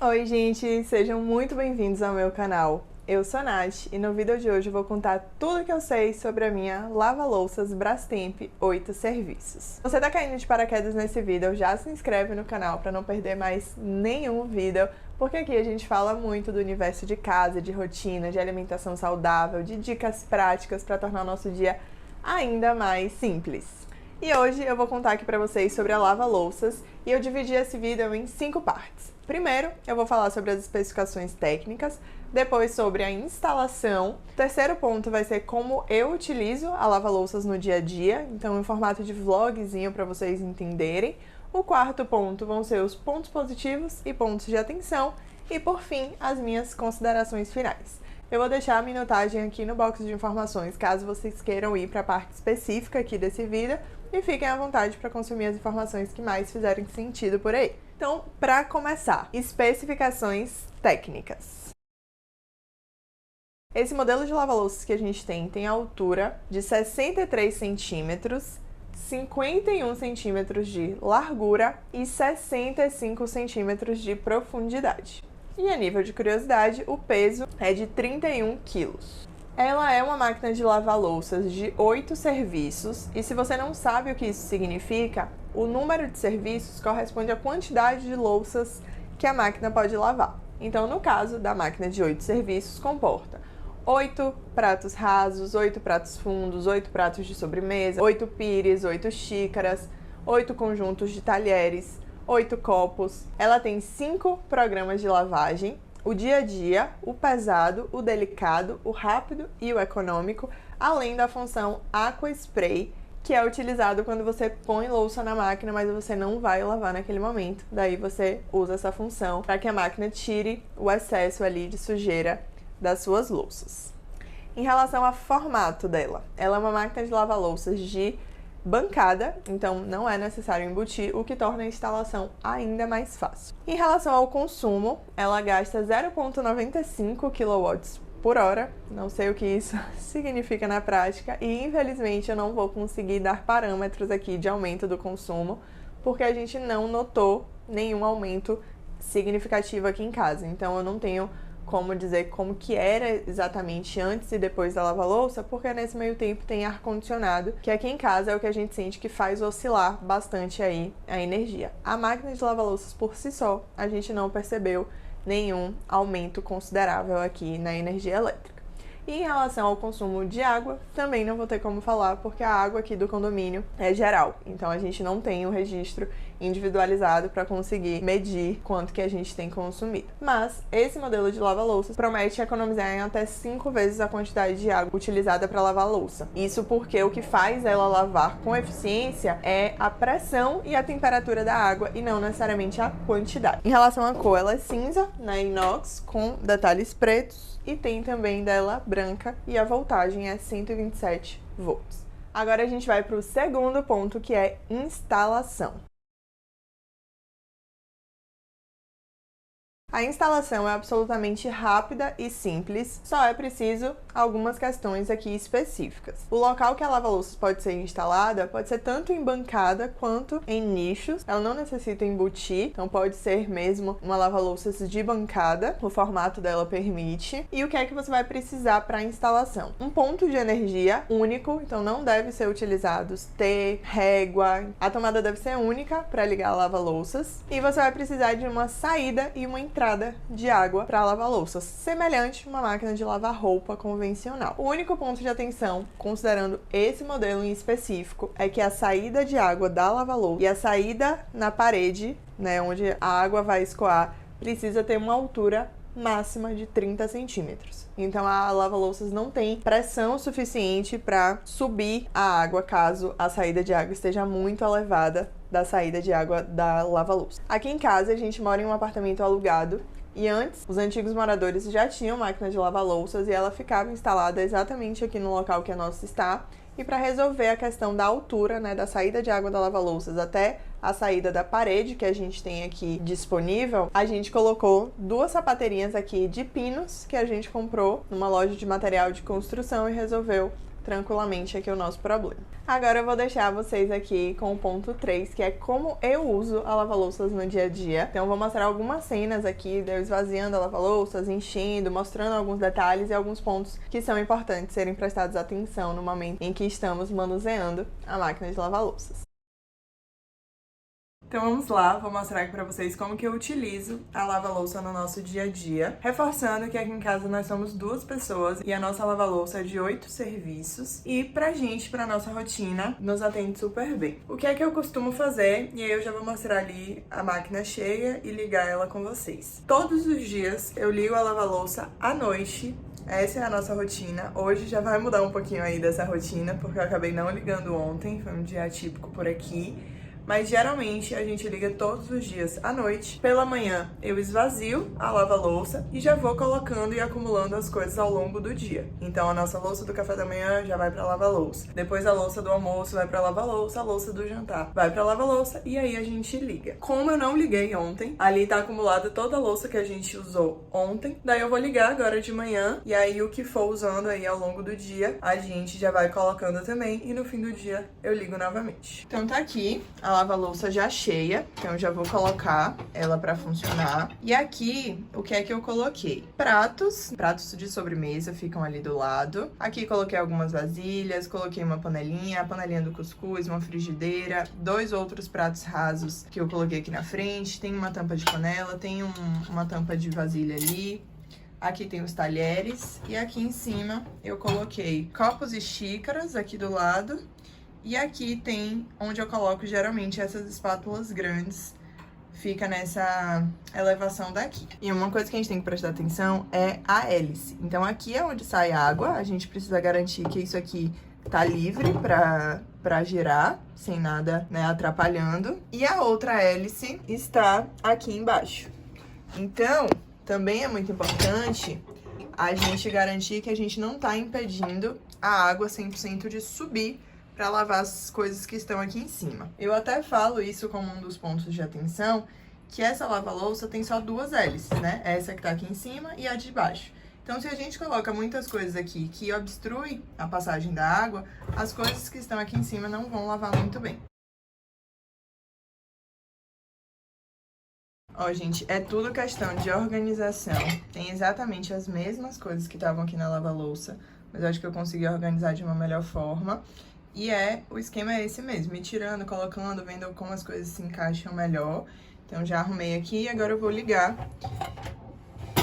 Oi gente, sejam muito bem-vindos ao meu canal. Eu sou a Nath e no vídeo de hoje eu vou contar tudo que eu sei sobre a minha lava-louças Brastemp 8 serviços. Se você tá caindo de paraquedas nesse vídeo, já se inscreve no canal para não perder mais nenhum vídeo, porque aqui a gente fala muito do universo de casa, de rotina, de alimentação saudável, de dicas práticas para tornar o nosso dia ainda mais simples. E hoje eu vou contar aqui para vocês sobre a lava-louças e eu dividi esse vídeo em 5 partes. Primeiro, eu vou falar sobre as especificações técnicas, depois sobre a instalação. O terceiro ponto vai ser como eu utilizo a lava-louças no dia a dia, então em formato de vlogzinho para vocês entenderem. O quarto ponto vão ser os pontos positivos e pontos de atenção e, por fim, as minhas considerações finais. Eu vou deixar a minutagem aqui no box de informações, caso vocês queiram ir para a parte específica aqui desse vídeo, e fiquem à vontade para consumir as informações que mais fizerem sentido por aí. Então, para começar, especificações técnicas. Esse modelo de lava-louças que a gente tem altura de 63 centímetros, 51 centímetros de largura e 65 centímetros de profundidade. E a nível de curiosidade, o peso é de 31 quilos. Ela é uma máquina de lavar louças de 8 serviços e se você não sabe o que isso significa, o número de serviços corresponde à quantidade de louças que a máquina pode lavar. Então, no caso da máquina de 8 serviços, comporta 8 pratos rasos, 8 pratos fundos, 8 pratos de sobremesa, 8 pires, 8 xícaras, 8 conjuntos de talheres, 8 copos. Ela tem 5 programas de lavagem: o dia a dia, o pesado, o delicado, o rápido e o econômico, além da função Aqua Spray, que é utilizado quando você põe louça na máquina, mas você não vai lavar naquele momento. Daí você usa essa função para que a máquina tire o excesso ali de sujeira das suas louças. Em relação ao formato dela, ela é uma máquina de lavar louças de bancada, então não é necessário embutir, o que torna a instalação ainda mais fácil. Em relação ao consumo, ela gasta 0,95 kW por hora, não sei o que isso significa na prática e infelizmente eu não vou conseguir dar parâmetros aqui de aumento do consumo, porque a gente não notou nenhum aumento significativo aqui em casa, então eu não tenho como dizer como que era exatamente antes e depois da lava-louça, porque nesse meio tempo tem ar-condicionado, que aqui em casa é o que a gente sente que faz oscilar bastante aí a energia. A máquina de lava-louças por si só, a gente não percebeu nenhum aumento considerável aqui na energia elétrica. E em relação ao consumo de água, também não vou ter como falar, porque a água aqui do condomínio é geral, então a gente não tem um registro individualizado para conseguir medir quanto que a gente tem consumido. Mas esse modelo de lava-louças promete economizar em até 5 vezes a quantidade de água utilizada para lavar a louça. Isso porque o que faz ela lavar com eficiência é a pressão e a temperatura da água e não necessariamente a quantidade. Em relação à cor, ela é cinza, na inox, com detalhes pretos, e tem também dela branca e a voltagem é 127 volts. Agora a gente vai para o segundo ponto, que é instalação. A instalação é absolutamente rápida e simples, só é preciso algumas questões aqui específicas. O local que a lava-louças pode ser instalada pode ser tanto em bancada quanto em nichos. Ela não necessita embutir, então pode ser mesmo uma lava-louças de bancada, o formato dela permite. E o que é que você vai precisar para a instalação? Um ponto de energia único, então não deve ser utilizados T, régua. A tomada deve ser única para ligar a lava-louças. E você vai precisar de uma saída e uma entrada de água para lavar louças, semelhante a uma máquina de lavar roupa convencional. O único ponto de atenção, considerando esse modelo em específico, é que a saída de água da lava-louça e a saída na parede, né, onde a água vai escoar, precisa ter uma altura máxima de 30 centímetros. Então a lava-louças não tem pressão suficiente para subir a água caso a saída de água esteja muito elevada da saída de água da lava-louça. Aqui em casa a gente mora em um apartamento alugado e antes os antigos moradores já tinham máquina de lavar louças e ela ficava instalada exatamente aqui no local que a nossa está. E para resolver a questão da altura, né, da saída de água da lava-louças até a saída da parede que a gente tem aqui disponível, a gente colocou 2 sapateirinhas aqui de pinos que a gente comprou numa loja de material de construção e resolveu tranquilamente aqui o nosso problema. Agora eu vou deixar vocês aqui com o ponto 3, que é como eu uso a lava-louças no dia a dia. Então eu vou mostrar algumas cenas aqui de eu esvaziando a lava-louças, enchendo, mostrando alguns detalhes e alguns pontos que são importantes serem prestados atenção no momento em que estamos manuseando a máquina de lavar louças. Então vamos lá, vou mostrar aqui pra vocês como que eu utilizo a lava-louça no nosso dia a dia. Reforçando que aqui em casa nós somos 2 pessoas e a nossa lava-louça é de 8 serviços. E pra nossa rotina, nos atende super bem. O que é que eu costumo fazer? E aí eu já vou mostrar ali a máquina cheia e ligar ela com vocês. Todos os dias eu ligo a lava-louça à noite. Essa é a nossa rotina. Hoje já vai mudar um pouquinho aí dessa rotina, porque eu acabei não ligando ontem, foi um dia atípico por aqui. Mas geralmente a gente liga todos os dias à noite. Pela manhã eu esvazio a lava-louça e já vou colocando e acumulando as coisas ao longo do dia. Então a nossa louça do café da manhã já vai pra lava-louça. Depois a louça do almoço vai pra lava-louça, a louça do jantar vai pra lava-louça e aí a gente liga. Como eu não liguei ontem, ali tá acumulada toda a louça que a gente usou ontem. Daí eu vou ligar agora de manhã e aí o que for usando aí ao longo do dia, a gente já vai colocando também e no fim do dia eu ligo novamente. Então tá aqui a lava-louça já cheia, então eu já vou colocar ela pra funcionar. E aqui, o que é que eu coloquei? Pratos de sobremesa ficam ali do lado. Aqui coloquei algumas vasilhas, coloquei uma panelinha, a panelinha do cuscuz, uma frigideira, 2 outros pratos rasos que eu coloquei aqui na frente. Tem uma tampa de panela, tem uma tampa de vasilha ali. Aqui tem os talheres e aqui em cima eu coloquei copos e xícaras aqui do lado. E aqui tem onde eu coloco geralmente essas espátulas grandes, fica nessa elevação daqui. E uma coisa que a gente tem que prestar atenção é a hélice. Então aqui é onde sai água, a gente precisa garantir que isso aqui tá livre pra girar, sem nada, né, atrapalhando. E a outra hélice está aqui embaixo. Então, também é muito importante a gente garantir que a gente não tá impedindo a água 100% de subir para lavar as coisas que estão aqui em cima. Eu até falo isso como um dos pontos de atenção, que essa lava-louça tem só 2 hélices, né? Essa que tá aqui em cima e a de baixo. Então, se a gente coloca muitas coisas aqui que obstruem a passagem da água, as coisas que estão aqui em cima não vão lavar muito bem. Ó, gente, é tudo questão de organização. Tem exatamente as mesmas coisas que estavam aqui na lava-louça, mas eu acho que eu consegui organizar de uma melhor forma. E o esquema é esse mesmo, ir tirando, colocando, vendo como as coisas se encaixam melhor. Então, já arrumei aqui e agora eu vou ligar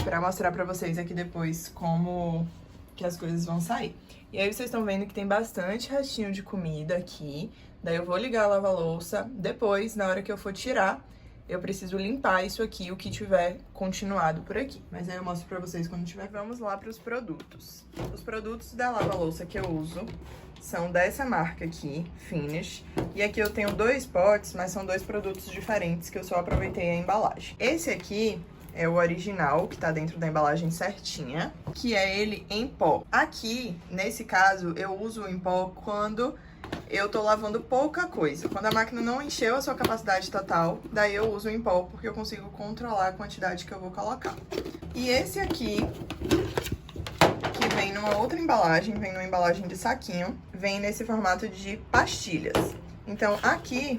pra mostrar pra vocês aqui depois como que as coisas vão sair. E aí, vocês estão vendo que tem bastante restinho de comida aqui. Daí, eu vou ligar a lava-louça. Depois, na hora que eu for tirar, eu preciso limpar isso aqui, o que tiver continuado por aqui. Mas aí eu mostro pra vocês quando tiver. Vamos lá pros produtos. Os produtos da lava-louça que eu uso são dessa marca aqui, Finish. E aqui eu tenho 2 potes, mas são 2 produtos diferentes que eu só aproveitei a embalagem. Esse aqui é o original, que tá dentro da embalagem certinha, que é ele em pó. Aqui, nesse caso, eu uso o em pó quando eu tô lavando pouca coisa. Quando a máquina não encheu a sua capacidade total, daí eu uso o em pó, porque eu consigo controlar a quantidade que eu vou colocar. E esse aqui, que vem numa outra embalagem, vem numa embalagem de saquinho, vem nesse formato de pastilhas. Então, aqui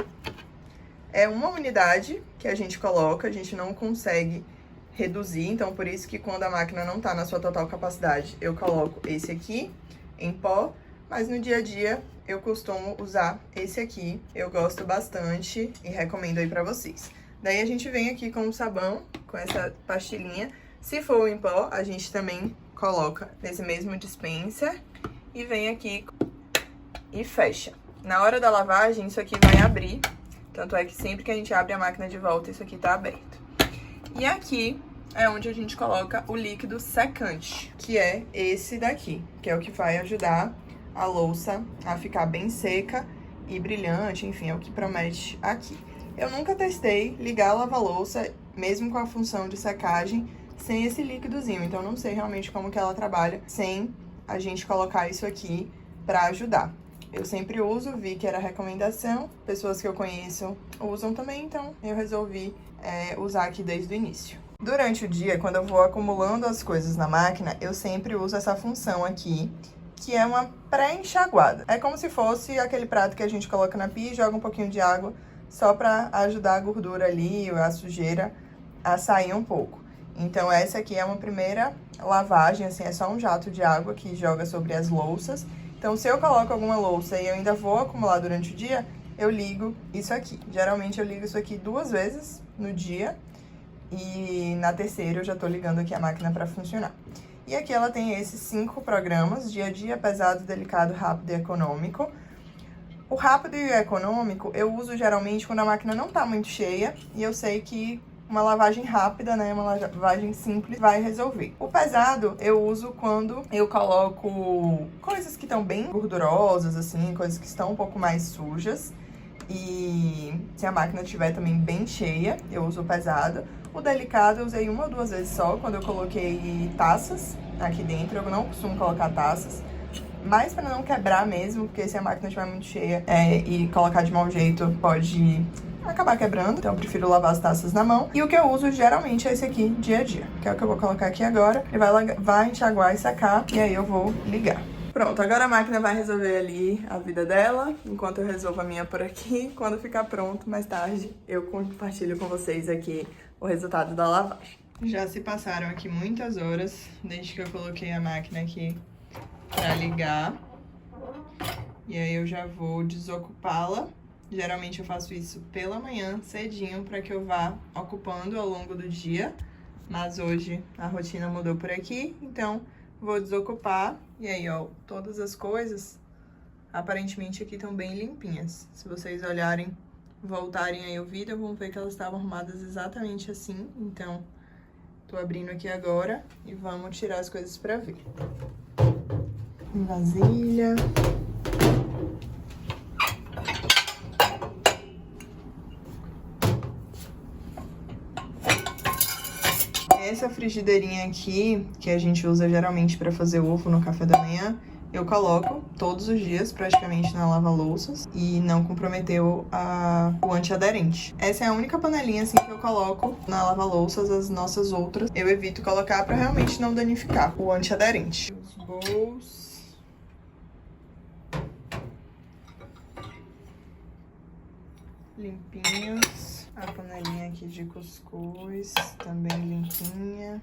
é uma unidade que a gente coloca, a gente não consegue reduzir, então por isso que quando a máquina não tá na sua total capacidade, eu coloco esse aqui em pó, mas no dia a dia eu costumo usar esse aqui, eu gosto bastante e recomendo aí pra vocês. Daí a gente vem aqui com o sabão, com essa pastilhinha. Se for em pó, a gente também coloca nesse mesmo dispenser e vem aqui e fecha. Na hora da lavagem, isso aqui vai abrir, tanto é que sempre que a gente abre a máquina de volta, isso aqui tá aberto. E aqui é onde a gente coloca o líquido secante, que é esse daqui, que é o que vai ajudar a louça a ficar bem seca e brilhante, enfim, é o que promete aqui. Eu nunca testei ligar a lava-louça, mesmo com a função de secagem, sem esse líquidozinho, então não sei realmente como que ela trabalha sem a gente colocar isso aqui pra ajudar. Eu sempre uso, vi que era recomendação, pessoas que eu conheço usam também, então eu resolvi usar aqui desde o início. Durante o dia, quando eu vou acumulando as coisas na máquina, eu sempre uso essa função aqui, que é uma pré-enxaguada. É como se fosse aquele prato que a gente coloca na pia e joga um pouquinho de água só para ajudar a gordura ali, a sujeira a sair um pouco. Então essa aqui é uma primeira lavagem, assim, é só um jato de água que joga sobre as louças. Então se eu coloco alguma louça e eu ainda vou acumular durante o dia, eu ligo isso aqui. Geralmente eu ligo isso aqui 2 vezes no dia e na terceira eu já tô ligando aqui a máquina para funcionar. E aqui ela tem esses 5 programas: dia a dia, pesado, delicado, rápido e econômico. O rápido e o econômico eu uso geralmente quando a máquina não tá muito cheia e eu sei que uma lavagem rápida, né, uma lavagem simples vai resolver. O pesado eu uso quando eu coloco coisas que estão bem gordurosas, assim, coisas que estão um pouco mais sujas. E se a máquina estiver também bem cheia, eu uso o pesado. O delicado eu usei 1 ou 2 vezes só, quando eu coloquei taças aqui dentro. Eu não costumo colocar taças, mas para não quebrar mesmo, porque se a máquina estiver muito cheia e colocar de mau jeito, pode acabar quebrando. Então eu prefiro lavar as taças na mão. E o que eu uso geralmente é esse aqui, dia a dia, que é o que eu vou colocar aqui agora. Ele vai enxaguar e secar, e aí eu vou ligar. Pronto, agora a máquina vai resolver ali a vida dela, enquanto eu resolvo a minha por aqui. Quando ficar pronto, mais tarde, eu compartilho com vocês aqui o resultado da lavagem. Já se passaram aqui muitas horas, desde que eu coloquei a máquina aqui pra ligar. E aí eu já vou desocupá-la. Geralmente eu faço isso pela manhã, cedinho, pra que eu vá ocupando ao longo do dia. Mas hoje a rotina mudou por aqui, então vou desocupar. E aí, ó, todas as coisas aparentemente aqui estão bem limpinhas. Se vocês olharem, voltarem aí o vídeo, vão ver que elas estavam arrumadas exatamente assim. Então, tô abrindo aqui agora e vamos tirar as coisas pra ver. Vasilha. Essa frigideirinha aqui, que a gente usa geralmente para fazer ovo no café da manhã, eu coloco todos os dias praticamente na lava-louças e não comprometeu o antiaderente. Essa é a única panelinha assim que eu coloco na lava-louças. As nossas outras eu evito colocar para realmente não danificar o antiaderente. Os bowls. Limpinhos. A panelinha aqui de cuscuz, também limpinha.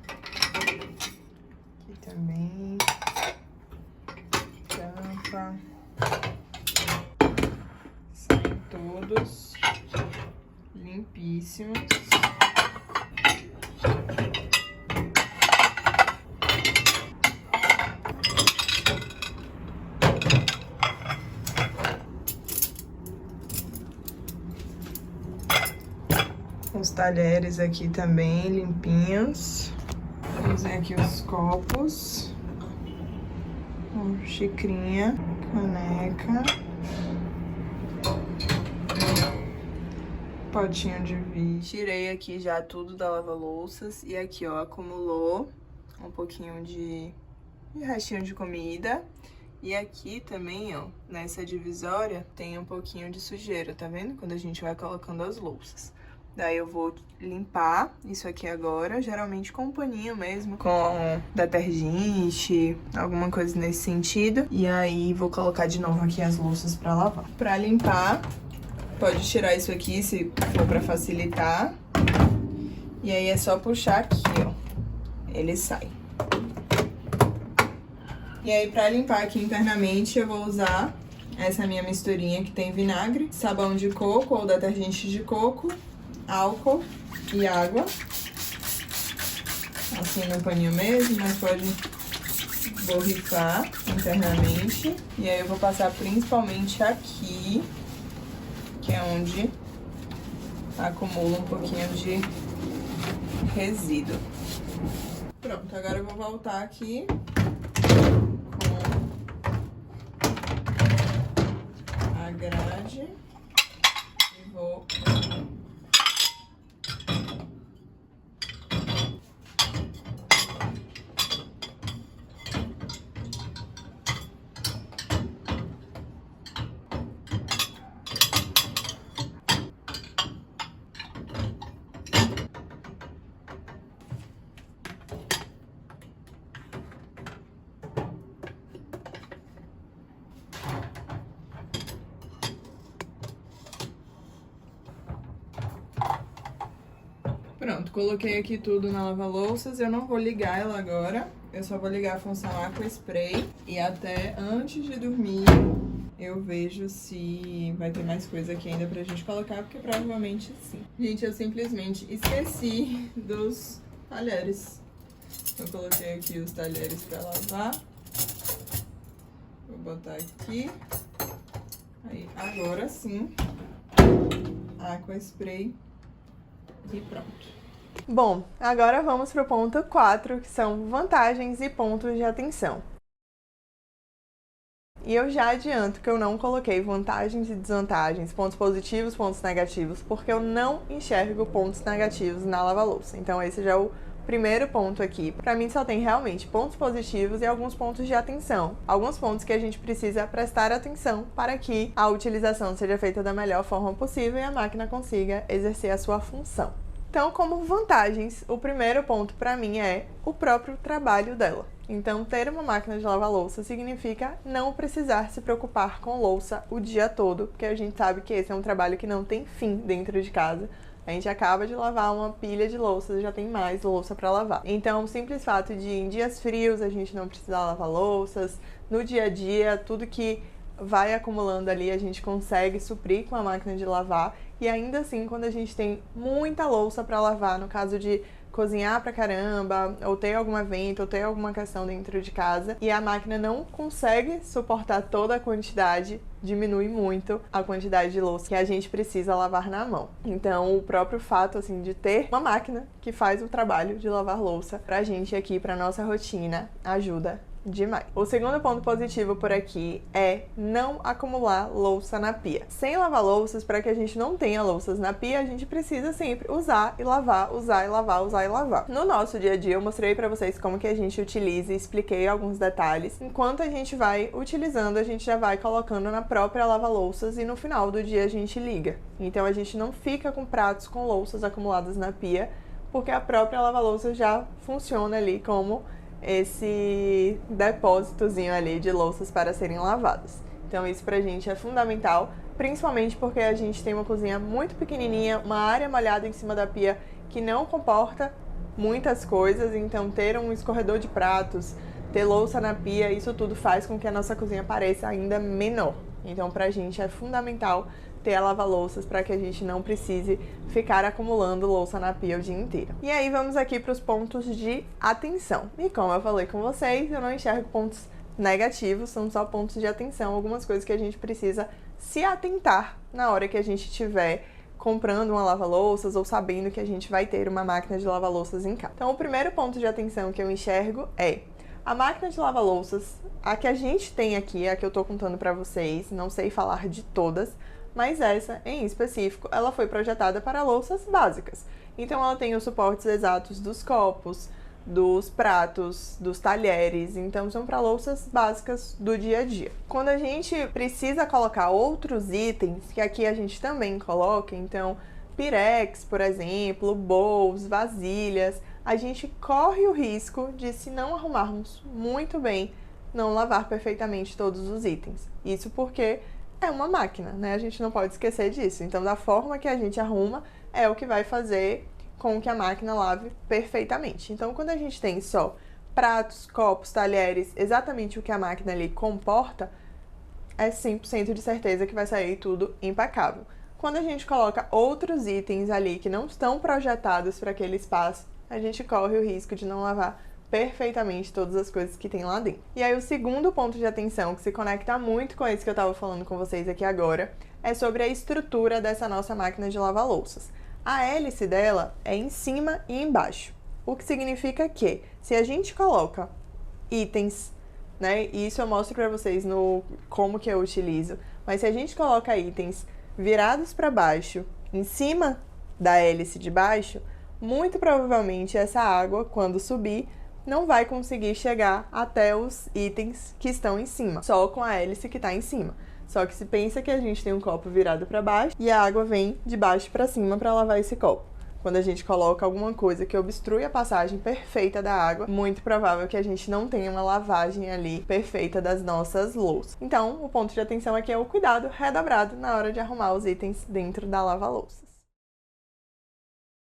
Aqui também. Tampa. Saem todos limpíssimos. Os talheres aqui também limpinhos. Usei aqui os copos. Xicrinha, caneca. Potinho de vidro. Tirei aqui já tudo da lava-louças. E aqui, ó, acumulou um pouquinho de restinho de comida. E aqui também, ó, nessa divisória tem um pouquinho de sujeira, tá vendo? Quando a gente vai colocando as louças. Daí eu vou limpar isso aqui agora, geralmente com um paninho mesmo, com detergente, alguma coisa nesse sentido. E aí vou colocar de novo aqui as louças pra lavar. Pra limpar, pode tirar isso aqui se for pra facilitar. E aí é só puxar aqui, ó, ele sai. E aí pra limpar aqui internamente eu vou usar essa minha misturinha que tem vinagre, sabão de coco ou detergente de coco, álcool e água, assim no paninho mesmo, mas pode borrifar internamente. E aí eu vou passar principalmente aqui, que é onde acumula um pouquinho de resíduo. Pronto, agora eu vou voltar aqui com a grade e vou coloquei aqui tudo na lava-louças. Eu não vou ligar ela agora. Eu só vou ligar a função Aqua Spray. E até antes de dormir, eu vejo se vai ter mais coisa aqui ainda pra gente colocar, porque provavelmente sim. Gente, eu simplesmente esqueci dos talheres. Eu coloquei aqui os talheres pra lavar. Vou botar aqui. Aí, agora sim, Aqua Spray e pronto. Bom, agora vamos para o ponto 4, que são vantagens e pontos de atenção. E eu já adianto que eu não coloquei vantagens e desvantagens, pontos positivos, pontos negativos, porque eu não enxergo pontos negativos na lava-louça. Então esse já é o primeiro ponto aqui. Pra mim só tem realmente pontos positivos e alguns pontos de atenção. Alguns pontos que a gente precisa prestar atenção para que a utilização seja feita da melhor forma possível e a máquina consiga exercer a sua função. Então, como vantagens, o primeiro ponto para mim é o próprio trabalho dela. Então, ter uma máquina de lavar louça significa não precisar se preocupar com louça o dia todo, porque a gente sabe que esse é um trabalho que não tem fim dentro de casa. A gente acaba de lavar uma pilha de louças e já tem mais louça para lavar. Então, o simples fato de em dias frios a gente não precisar lavar louças, no dia a dia, tudo que vai acumulando ali a gente consegue suprir com a máquina de lavar. E ainda assim, quando a gente tem muita louça para lavar, no caso de cozinhar pra caramba, ou ter algum evento, ou ter alguma questão dentro de casa, e a máquina não consegue suportar toda a quantidade, diminui muito a quantidade de louça que a gente precisa lavar na mão. Então, o próprio fato, assim, de ter uma máquina que faz o trabalho de lavar louça pra gente aqui, pra nossa rotina, ajuda demais. O segundo ponto positivo por aqui é não acumular louça na pia. Sem lavar louças, para que a gente não tenha louças na pia, a gente precisa sempre usar e lavar, usar e lavar, usar e lavar. No nosso dia a dia, eu mostrei para vocês como que a gente utiliza e expliquei alguns detalhes. Enquanto a gente vai utilizando, a gente já vai colocando na própria lava-louças e no final do dia a gente liga. Então a gente não fica com pratos com louças acumuladas na pia, porque a própria lava-louças já funciona ali como esse depósitozinho ali de louças para serem lavadas. Então isso pra gente é fundamental, principalmente porque a gente tem uma cozinha muito pequenininha, uma área molhada em cima da pia que não comporta muitas coisas, então ter um escorredor de pratos, ter louça na pia, isso tudo faz com que a nossa cozinha pareça ainda menor. Então pra gente é fundamental ter a lava-louças para que a gente não precise ficar acumulando louça na pia o dia inteiro. E aí vamos aqui para os pontos de atenção. E como eu falei com vocês, eu não enxergo pontos negativos, são só pontos de atenção, algumas coisas que a gente precisa se atentar na hora que a gente estiver comprando uma lava-louças ou sabendo que a gente vai ter uma máquina de lava-louças em casa. Então o primeiro ponto de atenção que eu enxergo é a máquina de lava-louças, a que a gente tem aqui, a que eu tô contando para vocês, não sei falar de todas, mas essa, em específico, ela foi projetada para louças básicas. Então ela tem os suportes exatos dos copos, dos pratos, dos talheres, então são para louças básicas do dia a dia. Quando a gente precisa colocar outros itens, que aqui a gente também coloca, então pirex, por exemplo, bowls, vasilhas, a gente corre o risco de, se não arrumarmos muito bem, não lavar perfeitamente todos os itens. Isso porque é uma máquina, né? A gente não pode esquecer disso. Então, da forma que a gente arruma, é o que vai fazer com que a máquina lave perfeitamente. Então, quando a gente tem só pratos, copos, talheres, exatamente o que a máquina ali comporta, é 100% de certeza que vai sair tudo impecável. Quando a gente coloca outros itens ali que não estão projetados para aquele espaço, a gente corre o risco de não lavar perfeitamente todas as coisas que tem lá dentro. E aí o segundo ponto de atenção, que se conecta muito com esse que eu estava falando com vocês aqui agora, é sobre a estrutura dessa nossa máquina de lavar louças. A hélice dela é em cima e embaixo, o que significa que, se a gente coloca itens, né, e isso eu mostro para vocês no como que eu utilizo, mas se a gente coloca itens virados para baixo, em cima da hélice de baixo, muito provavelmente essa água, quando subir, não vai conseguir chegar até os itens que estão em cima, só com a hélice que está em cima. Só que se pensa que a gente tem um copo virado para baixo e a água vem de baixo para cima para lavar esse copo. Quando a gente coloca alguma coisa que obstrui a passagem perfeita da água, muito provável que a gente não tenha uma lavagem ali perfeita das nossas louças. Então, o ponto de atenção aqui é o cuidado redobrado na hora de arrumar os itens dentro da lava-louças.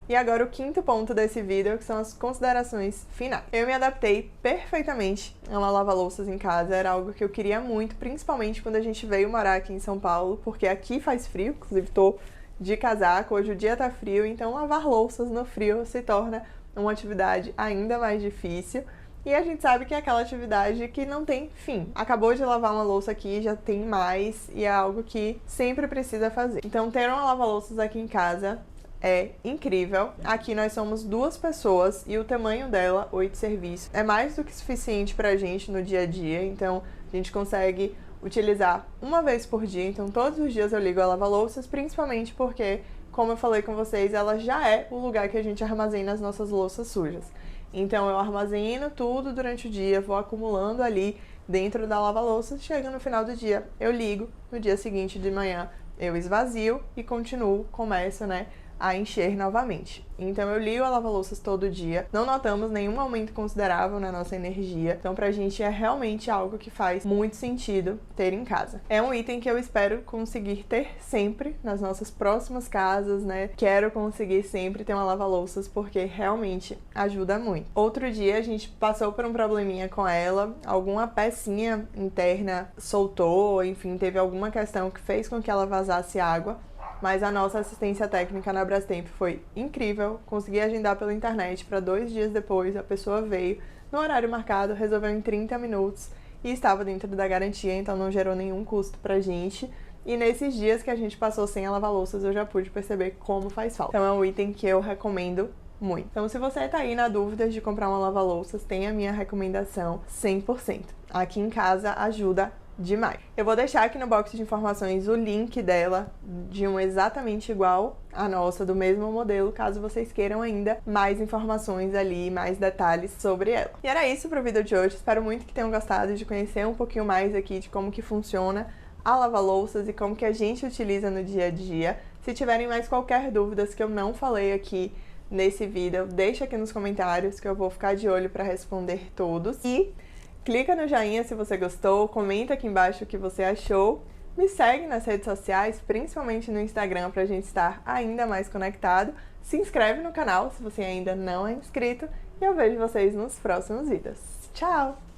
E agora o quinto ponto desse vídeo, que são as considerações finais. Eu me adaptei perfeitamente a uma lava-louças em casa, era algo que eu queria muito, principalmente quando a gente veio morar aqui em São Paulo, porque aqui faz frio, inclusive tô de casaco, hoje o dia tá frio, então lavar louças no frio se torna uma atividade ainda mais difícil. E a gente sabe que é aquela atividade que não tem fim. Acabou de lavar uma louça aqui, já tem mais, e é algo que sempre precisa fazer. Então ter uma lava-louças aqui em casa é incrível. Aqui nós somos 2 pessoas e o tamanho dela, 8 serviços, é mais do que suficiente pra gente no dia a dia. Então a gente consegue utilizar uma vez por dia. Então todos os dias eu ligo a lava-louças, principalmente porque, como eu falei com vocês, ela já é o lugar que a gente armazena as nossas louças sujas. Então eu armazeno tudo durante o dia, vou acumulando ali dentro da lava-louças, chega no final do dia, eu ligo, no dia seguinte de manhã eu esvazio e continuo, começo, a encher novamente. Então eu ligo a lava-louças todo dia, não notamos nenhum aumento considerável na nossa energia, então pra gente é realmente algo que faz muito sentido ter em casa. É um item que eu espero conseguir ter sempre nas nossas próximas casas, Quero conseguir sempre ter uma lava-louças porque realmente ajuda muito. Outro dia a gente passou por um probleminha com ela, alguma pecinha interna soltou, enfim, teve alguma questão que fez com que ela vazasse água. Mas a nossa assistência técnica na Brastemp foi incrível, consegui agendar pela internet para 2 dias depois, a pessoa veio no horário marcado, resolveu em 30 minutos e estava dentro da garantia, então não gerou nenhum custo pra gente. E nesses dias que a gente passou sem a lava-louças, eu já pude perceber como faz falta. Então é um item que eu recomendo muito. Então se você tá aí na dúvida de comprar uma lava-louças, tem a minha recomendação 100%. Aqui em casa ajuda demais. Eu vou deixar aqui no box de informações o link dela, de um exatamente igual à nossa, do mesmo modelo, caso vocês queiram ainda mais informações ali, mais detalhes sobre ela. E era isso pro vídeo de hoje, espero muito que tenham gostado de conhecer um pouquinho mais aqui de como que funciona a lava-louças e como que a gente utiliza no dia a dia. Se tiverem mais qualquer dúvidas que eu não falei aqui nesse vídeo, deixa aqui nos comentários que eu vou ficar de olho para responder todos. E clica no joinha se você gostou, comenta aqui embaixo o que você achou, me segue nas redes sociais, principalmente no Instagram, pra gente estar ainda mais conectado. Se inscreve no canal se você ainda não é inscrito e eu vejo vocês nos próximos vídeos. Tchau!